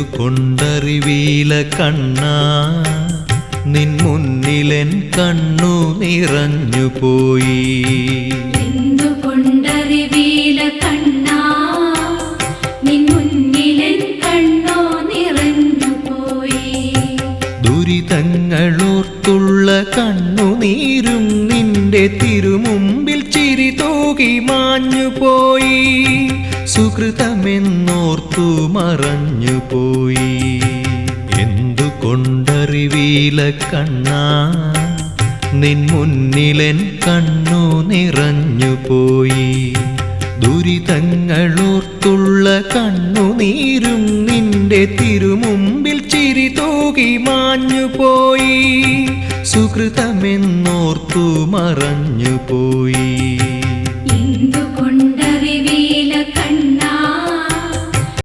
എന്തുകൊണ്ടറിവീല കണ്ണാ നിൻ മുന്നിലെൻ കണ്ണു നിറഞ്ഞുപോയി. എന്തുകൊണ്ടറിവീല കണ്ണാ നിൻ മുന്നിലെൻ കണ്ണു നിറഞ്ഞുപോയി. ദുരിതങ്ങളോർത്തുള്ള കണ്ണുനീരും നിന്റെ തിരുമുമ്പിൽ ചിരി തൂകി മാഞ്ഞുപോയി. സുകൃതമെന്നോർത്തു മറഞ്ഞുപോയി. എന്തുകൊണ്ടറിവീല കണ്ണാ നിൻ മുന്നിലെൻ കണ്ണു നിറഞ്ഞുപോയി. ദുരിതങ്ങളോർത്തുള്ള കണ്ണുനീരും നിന്റെ തിരുമുമ്പിൽ ചിരി തൂകി മാഞ്ഞുപോയി. സുകൃതമെന്നോർത്തു മറഞ്ഞുപോയി.